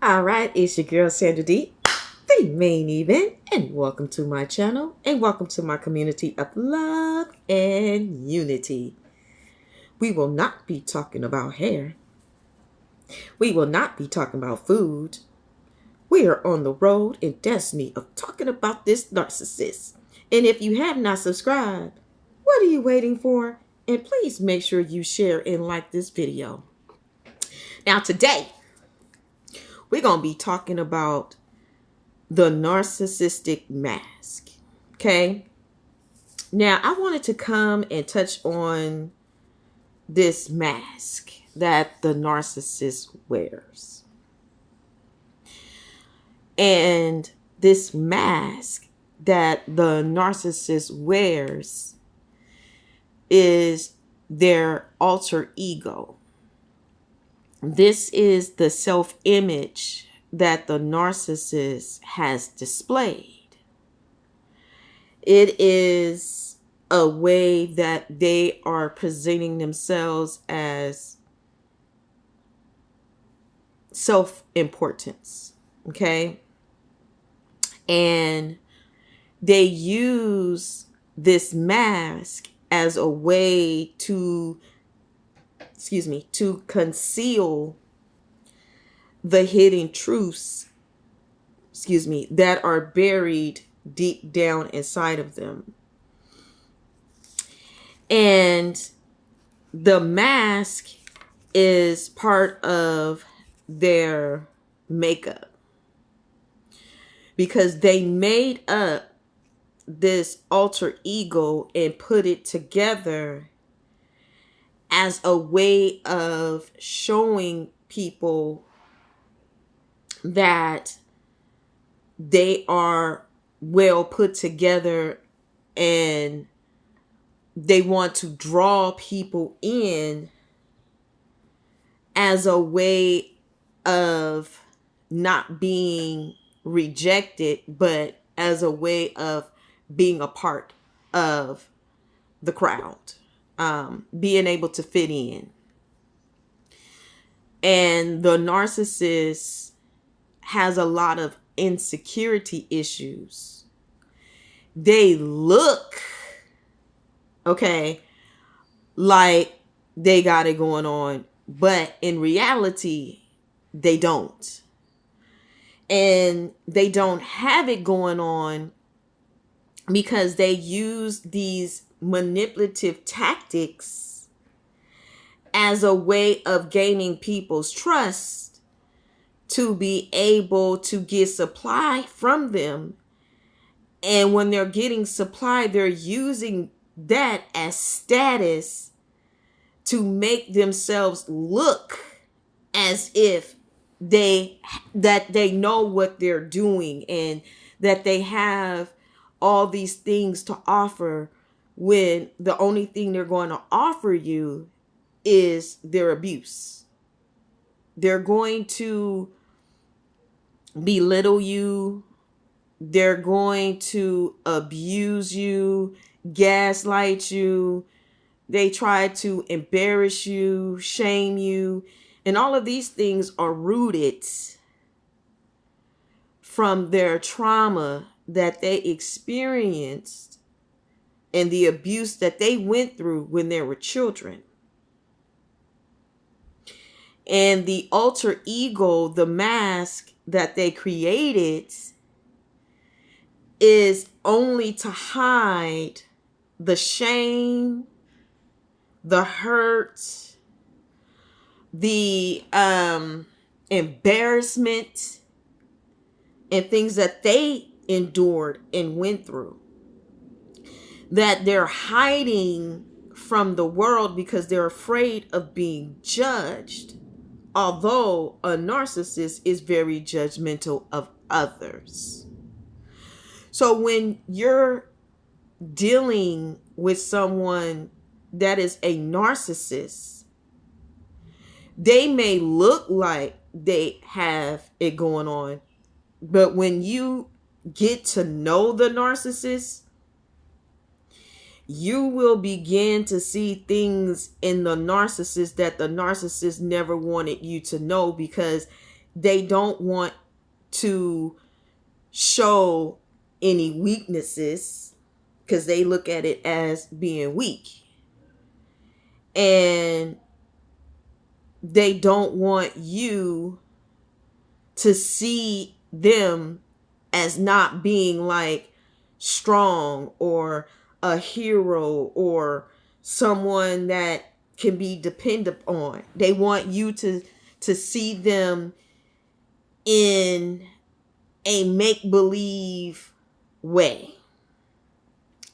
All right, it's your girl Sandra D, the main event, and welcome to my channel and welcome to my community of love and unity. We will not be talking about hair. We will not be talking about food. We are on the road in destiny of talking about this narcissist. And if you have not subscribed, what are you waiting for? And please make sure you share and like this video. Now today, we're going to be talking about the narcissistic mask. Okay. Now, I wanted to come and touch on this mask that the narcissist wears. And this mask that the narcissist wears is their alter ego. This is the self-image that the narcissist has displayed. It is a way that they are presenting themselves as self-importance, okay? And they use this mask as a way to conceal the hidden truths, that are buried deep down inside of them. And the mask is part of their makeup because they made up this alter ego and put it together as a way of showing people that they are well put together and they want to draw people in as a way of not being rejected, but as a way of being a part of the crowd. Being able to fit in. And the narcissist has a lot of insecurity issues. They look, like they got it going on, but in reality, they don't. And they don't have it going on because they use these manipulative tactics as a way of gaining people's trust to be able to get supply from them. And when they're getting supply, they're using that as status to make themselves look as if they know what they're doing and that they have all these things to offer, when the only thing they're going to offer you is their abuse. They're going to belittle you. They're going to abuse you, gaslight you. They try to embarrass you, shame you. And all of these things are rooted from their trauma that they experienced and the abuse that they went through when they were children. And the alter ego, the mask that they created, is only to hide the shame, the hurt, the embarrassment, and things that they endured and went through, that they're hiding from the world because they're afraid of being judged. Although a narcissist is very judgmental of others. So when you're dealing with someone that is a narcissist, they may look like they have it going on, but when you get to know the narcissist, you will begin to see things in the narcissist that the narcissist never wanted you to know, because they don't want to show any weaknesses because they look at it as being weak. And they don't want you to see them as not being like strong or a hero or someone that can be depended on. They want you to see them in a make-believe way.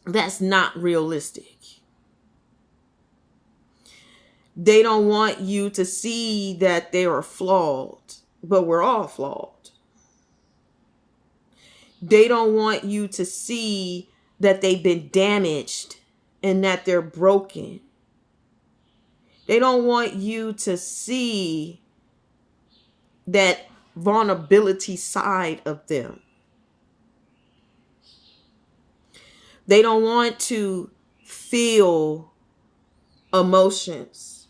That's not realistic. They don't want you to see that they are flawed, but we're all flawed. They don't want you to see that they've been damaged and that they're broken. They don't want you to see that vulnerability side of them. They don't want to feel emotions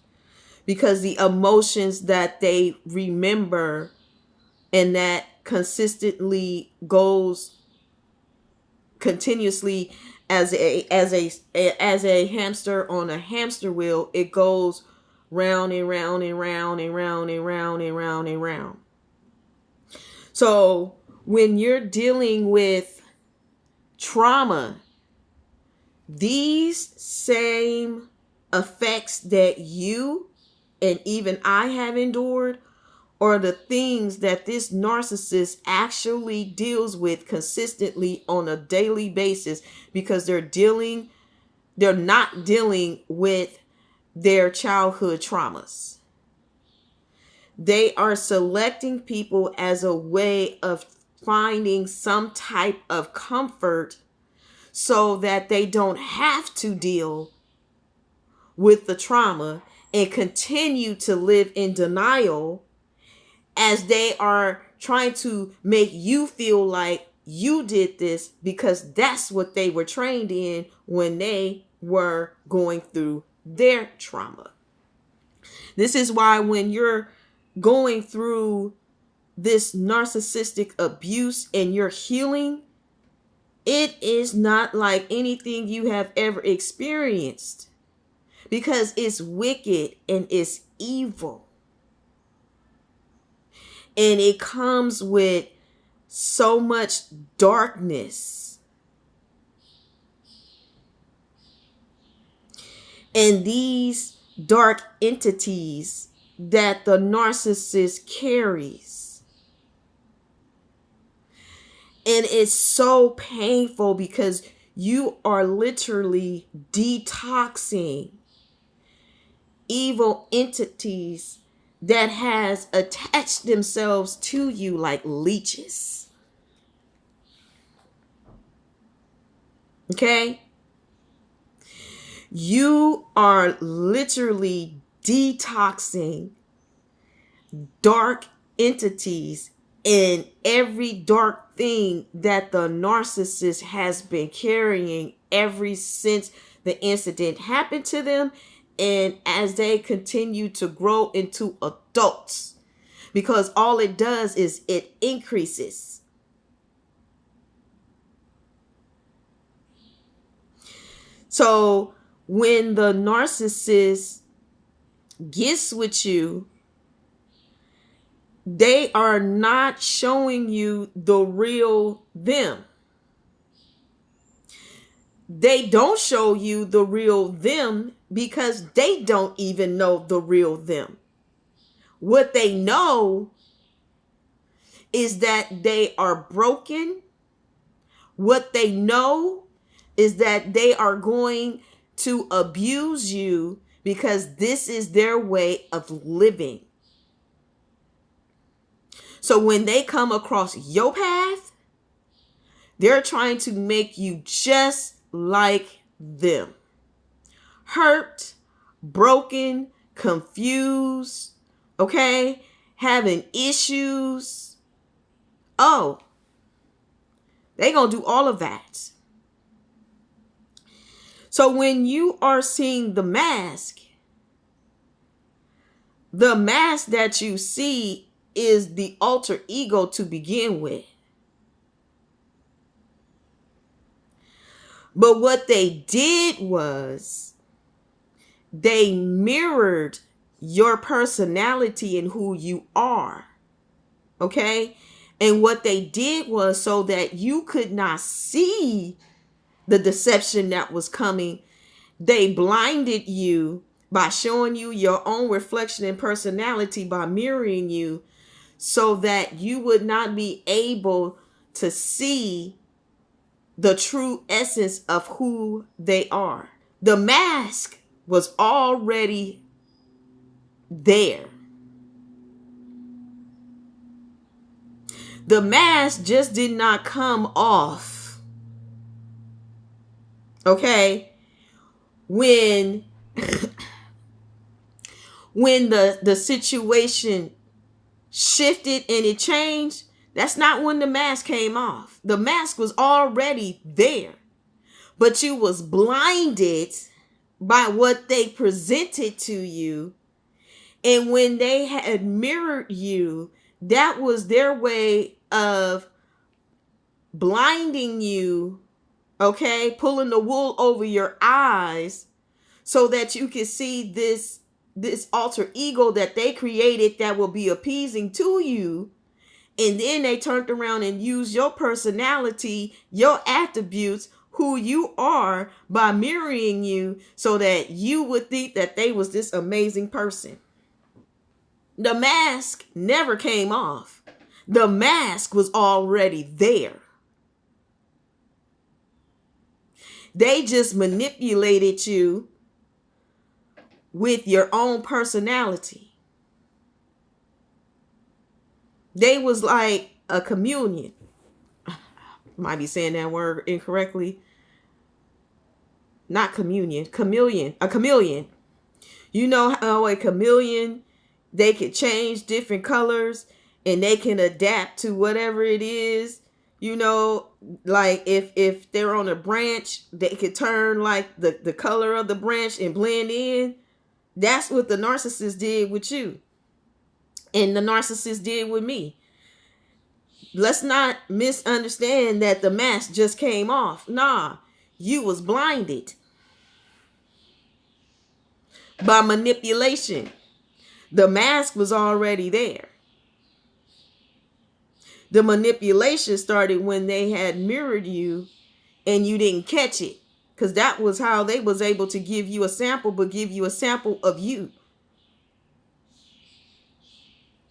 because the emotions that they remember and that consistently goes continuously as a hamster on a hamster wheel, it goes round and round and round and round and round and round and round. So when you're dealing with trauma, these same effects that you and even I have endured are the things that this narcissist actually deals with consistently on a daily basis, because they're not dealing with their childhood traumas. They are selecting people as a way of finding some type of comfort so that they don't have to deal with the trauma and continue to live in denial, as they are trying to make you feel like you did this because that's what they were trained in when they were going through their trauma. This is why when you're going through this narcissistic abuse and you're healing, it is not like anything you have ever experienced, because it's wicked and it's evil. And it comes with so much darkness. And these dark entities that the narcissist carries. And it's so painful because you are literally detoxing evil entities that has attached themselves to you like leeches. Okay? You are literally detoxing dark entities and every dark thing that the narcissist has been carrying ever since the incident happened to them, and as they continue to grow into adults, because all it does is it increases. So when the narcissist gets with you, they are not showing you the real them. They don't show you the real them because they don't even know the real them. What they know is that they are broken. What they know is that they are going to abuse you because this is their way of living. So when they come across your path, they're trying to make you just like them. Hurt, broken, confused, okay? Having issues. Oh, they gonna do all of that. So when you are seeing the mask that you see is the alter ego to begin with. But what they did was they mirrored your personality and who you are. Okay? And what they did was so that you could not see the deception that was coming, they blinded you by showing you your own reflection and personality by mirroring you so that you would not be able to see the true essence of who they are. The mask was already there. The mask just did not come off. Okay? When the situation shifted and it changed, that's not when the mask came off. The mask was already there. But you was blinded by what they presented to you. And when they had mirrored you, that was their way of blinding you, okay? Pulling the wool over your eyes so that you can see this alter ego that they created that will be appeasing to you. And then they turned around and used your personality, your attributes, who you are, by mirroring you so that you would think that they was this amazing person. The mask never came off. The mask was already there. They just manipulated you with your own personality. They was like a chameleon. Might be saying that word incorrectly. Not communion, chameleon, a chameleon. You know how a chameleon, they can change different colors and they can adapt to whatever it is. You know, like if they're on a branch, they could turn like the color of the branch and blend in. That's what the narcissist did with you. And the narcissist did with me. Let's not misunderstand that the mask just came off. Nah, you was blinded by manipulation. The mask was already there. The manipulation started when they had mirrored you and you didn't catch it. Because that was how they was able to give you a sample, but give you a sample of you.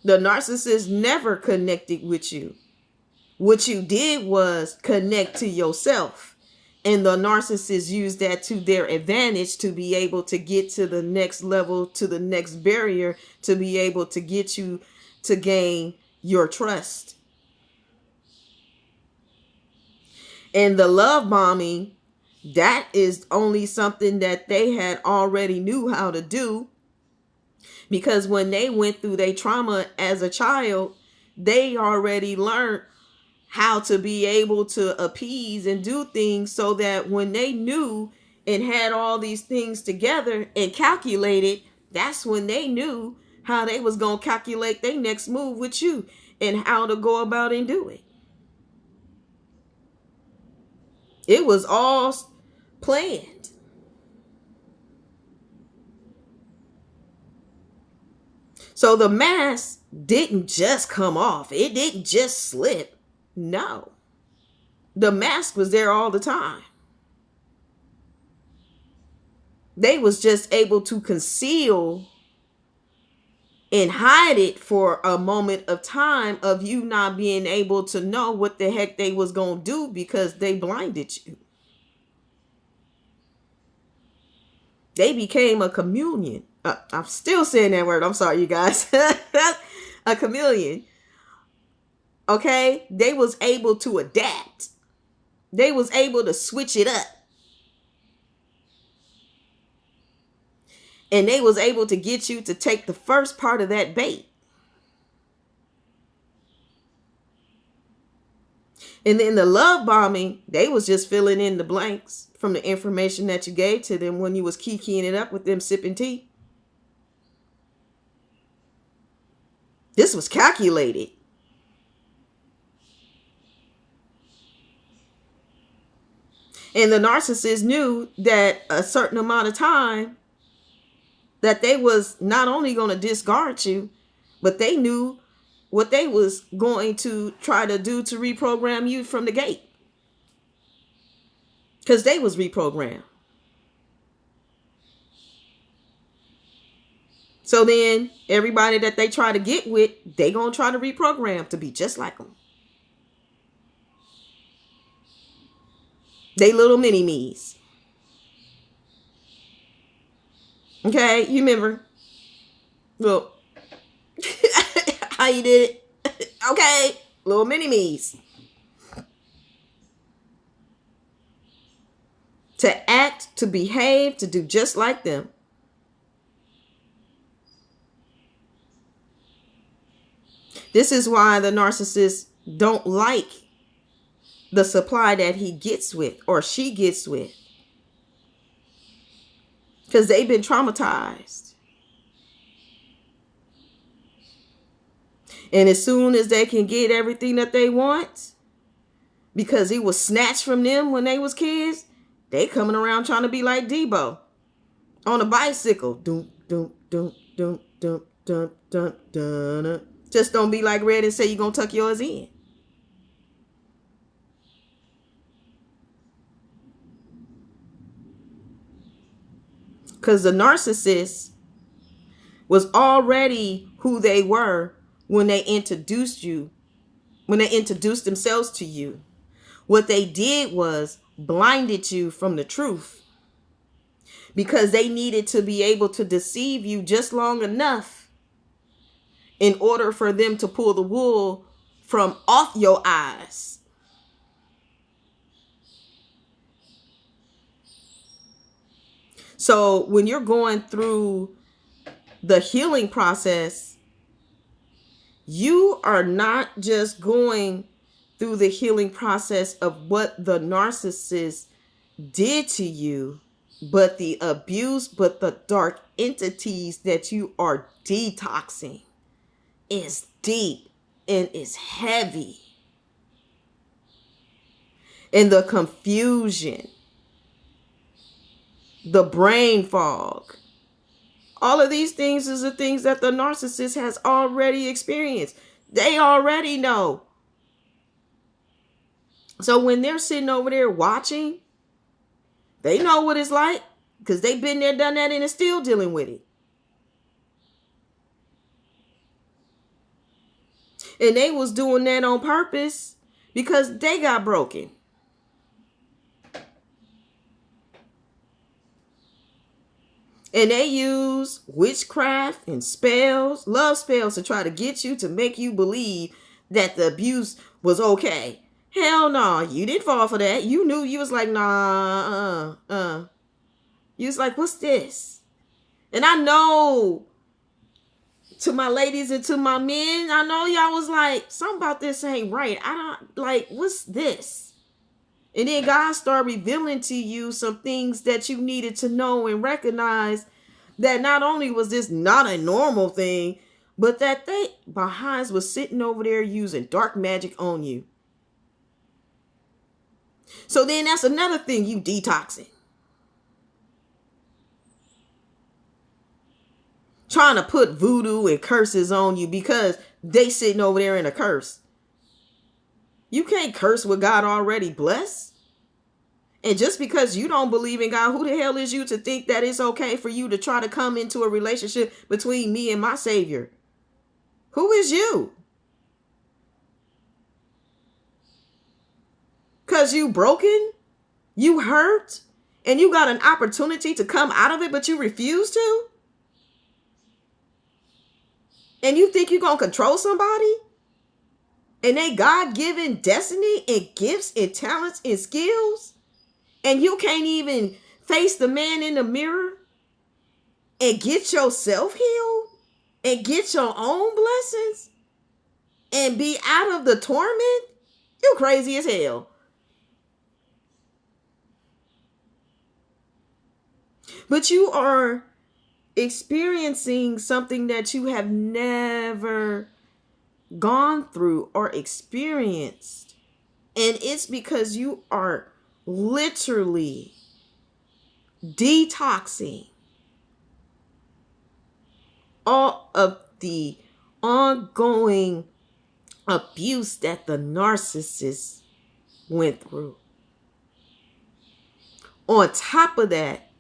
The narcissist never connected with you. What you did was connect to yourself. And the narcissists use that to their advantage to be able to get to the next level, to the next barrier, to be able to get you to gain your trust. And the love bombing, that is only something that they had already knew how to do. Because when they went through their trauma as a child, they already learned how to be able to appease and do things so that when they knew and had all these things together and calculated, that's when they knew how they was going to calculate their next move with you and how to go about and do it. It was all planned. So the mask didn't just come off. It didn't just slip. No. The mask was there all the time. They was just able to conceal and hide it for a moment of time of you not being able to know what the heck they was going to do because they blinded you. They became a chameleon. I'm still saying that word. I'm sorry, you guys. A chameleon. Okay? They was able to adapt. They was able to switch it up. And they was able to get you to take the first part of that bait. And then the love bombing, they was just filling in the blanks from the information that you gave to them when you was kikiing it up with them sipping tea. This was calculated. And the narcissist knew that a certain amount of time that they was not only going to discard you, but they knew what they was going to try to do to reprogram you from the gate. Because they was reprogrammed. So then everybody that they try to get with, they going to try to reprogram to be just like them. They little mini-me's. Okay, you remember? Well, how you did it? Okay, little mini-me's. To act, to behave, to do just like them. This is why the narcissist don't like the supply that he gets with or she gets with. Because they've been traumatized. And as soon as they can get everything that they want, because it was snatched from them when they was kids, they coming around trying to be like Debo on a bicycle. Doom, doom, doom, doom, doom, doom, doom, doom. Just don't be like Red and say you're going to tuck yours in. Because the narcissist was already who they were when they introduced you, when they introduced themselves to you. What they did was blinded you from the truth because they needed to be able to deceive you just long enough in order for them to pull the wool from off your eyes. So when you're going through the healing process, you are not just going through the healing process of what the narcissist did to you, but the abuse, but the dark entities that you are detoxing is deep and is heavy. And the confusion, the brain fog, all of these things is the things that the narcissist has already experienced. They already know. So when they're sitting over there watching, they know what it's like because they've been there, done that, and are still dealing with it. And they was doing that on purpose because they got broken. And they use witchcraft and spells, love spells, to try to get you to make you believe that the abuse was okay. Hell no, you didn't fall for that. You knew. You was like, nah, You was like, what's this? And I know, to my ladies and to my men, I know y'all was like, something about this ain't right. I don't, like, what's this? And then God started revealing to you some things that you needed to know and recognize that not only was this not a normal thing, but that they behinds was sitting over there using dark magic on you. So then that's another thing you detoxing. Trying to put voodoo and curses on you because they sitting over there in a curse. You can't curse what God already blessed. And just because you don't believe in God, who the hell is you to think that it's okay for you to try to come into a relationship between me and my Savior? Who is you? Because you broken, you hurt, and you got an opportunity to come out of it, but you refuse to? And you think you're going to control somebody? And they God-given destiny and gifts and talents and skills? And you can't even face the man in the mirror and get yourself healed and get your own blessings and be out of the torment? You crazy as hell. But you are experiencing something that you have never gone through or experienced. And it's because you are literally detoxing all of the ongoing abuse that the narcissist went through. On top of that,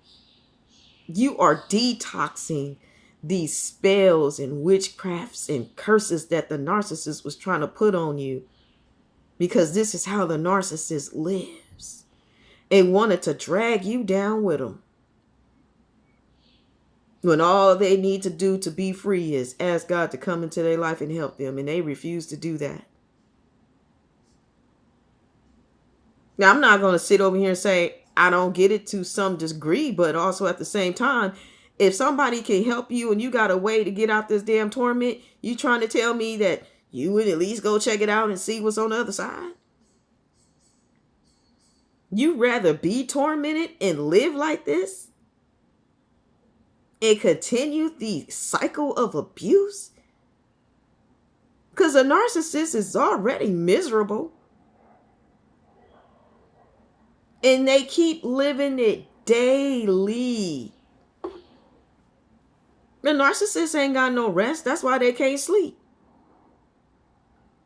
you are detoxing these spells and witchcrafts and curses that the narcissist was trying to put on you, because this is how the narcissist lives. They wanted to drag you down with them, when all they need to do to be free is ask God to come into their life and help them, and they refuse to do that. Now, I'm not going to sit over here and say I don't get it to some degree, but also at the same time, if somebody can help you and you got a way to get out this damn torment, you trying to tell me that you would at least go check it out and see what's on the other side? You rather be tormented and live like this and continue the cycle of abuse? Because a narcissist is already miserable, and they keep living it daily. The narcissist ain't got no rest. That's why they can't sleep.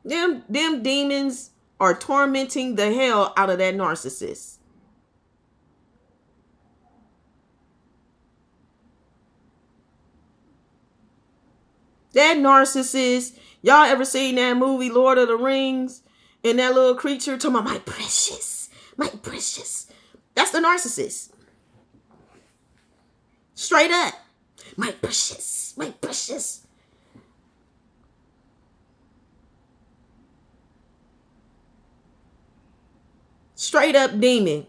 Them demons are tormenting the hell out of that narcissist. That narcissist, y'all ever seen that movie Lord of the Rings? And that little creature talking about my precious, my precious. That's the narcissist. Straight up. My precious, my precious. Straight up demon.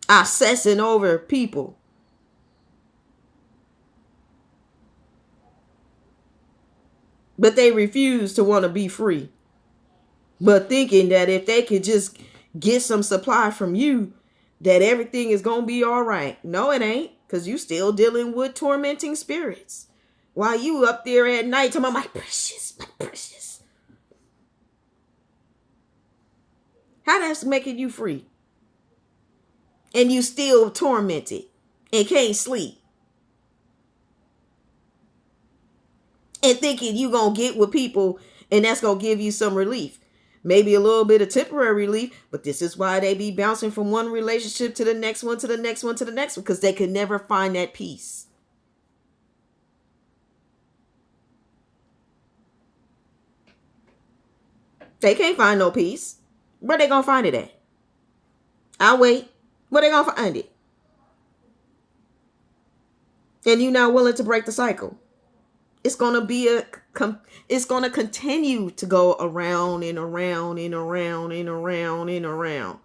Obsessing over people. But they refuse to want to be free. But thinking that if they could just get some supply from you, that everything is going to be all right. No, it ain't. Because you still dealing with tormenting spirits. While you up there at night talking about my precious, my precious. How that's making you free? And you still tormented and can't sleep. And thinking you going to get with people and that's going to give you some relief. Maybe a little bit of temporary relief, but this is why they be bouncing from one relationship to the next one, to the next one, to the next one, because they can never find that peace. They can't find no peace. Where they going to find it at? I'll wait. Where they going to find it? And you're not willing to break the cycle. It's going to continue to go around and around and around and around and around.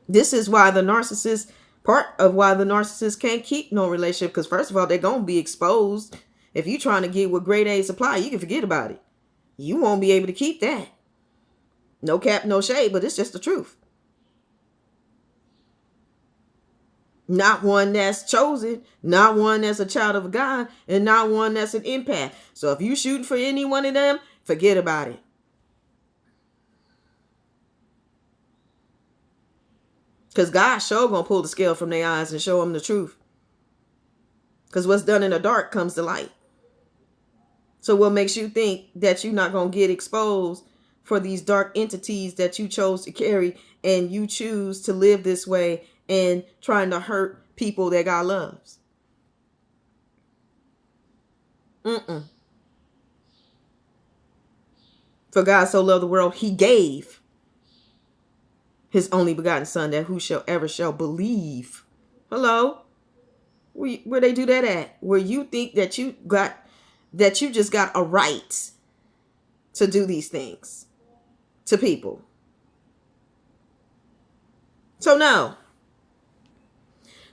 This is why part of why the narcissist can't keep no relationship. Because first of all, they're going to be exposed. If you're trying to get with grade A supply, you can forget about it. You won't be able to keep that. No cap, no shade, but it's just the truth. Not one that's chosen, not one that's a child of God, and not one that's an empath. So if you shooting for any one of them, forget about it. Because God sure gonna pull the scale from their eyes and show them the truth. Because what's done in the dark comes to light. So what makes you think that you're not gonna get exposed for these dark entities that you chose to carry, and you choose to live this way and trying to hurt people that God loves? For God so loved the world, he gave his only begotten son, that whosoever shall believe. Hello? Where they do that at? Where you think that you just got a right to do these things to people. So no.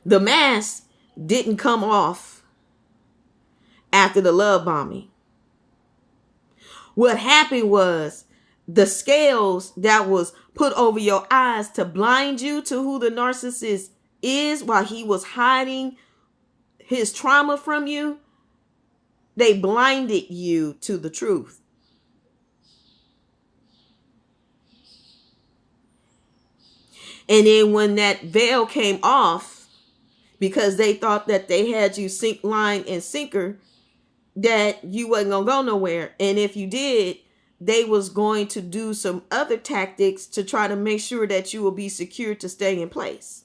The mask didn't come off after the love bombing. What happened was the scales that was put over your eyes to blind you to who the narcissist is while he was hiding his trauma from you, they blinded you to the truth. And then when that veil came off, because they thought that they had you sink, line, and sinker, that you wasn't going to go nowhere. And if you did, they was going to do some other tactics to try to make sure that you will be secure to stay in place.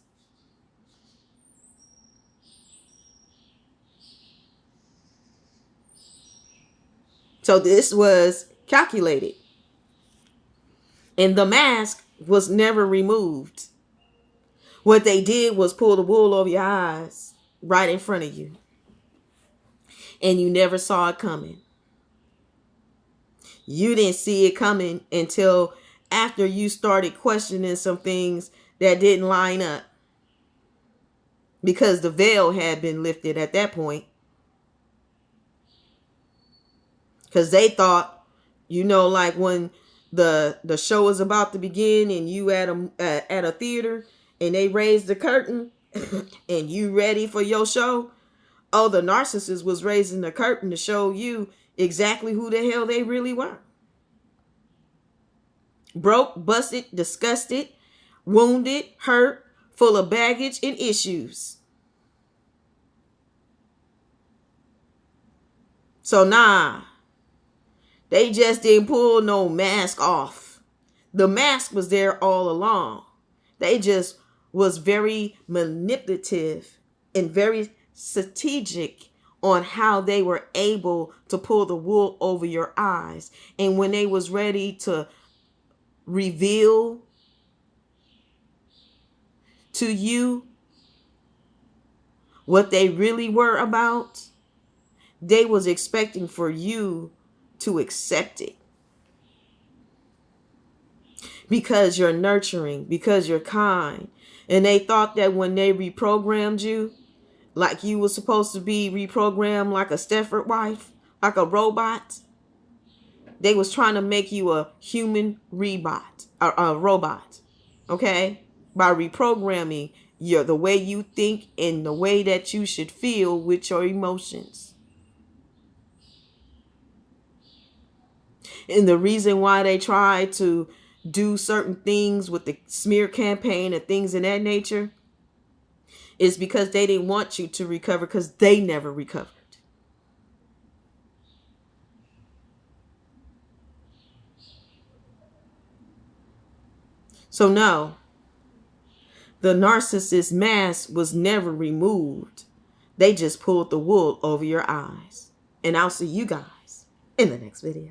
So this was calculated. And the mask was never removed. What they did was pull the wool over your eyes right in front of you. And you never saw it coming. You didn't see it coming until after you started questioning some things that didn't line up. Because the veil had been lifted at that point. Because they thought, like when the show was about to begin and you at a theater and they raised the curtain and you ready for your show. Oh, the narcissist was raising the curtain to show you exactly who the hell they really were. Broke, busted, disgusted, wounded, hurt, full of baggage and issues. So they just didn't pull no mask off. The mask was there all along. They just was very manipulative and very strategic on how they were able to pull the wool over your eyes. And when they was ready to reveal to you what they really were about, they was expecting for you to accept it. Because you're nurturing, because you're kind. And they thought that when they reprogrammed you, like you were supposed to be reprogrammed like a Stepford wife, like a robot, they was trying to make you a human robot, okay? By reprogramming the way you think and the way that you should feel with your emotions. And the reason why they tried to do certain things with the smear campaign and things of that nature is because they didn't want you to recover, because they never recovered. So no, the narcissist mask was never removed. They just pulled the wool over your eyes. And I'll see you guys in the next video.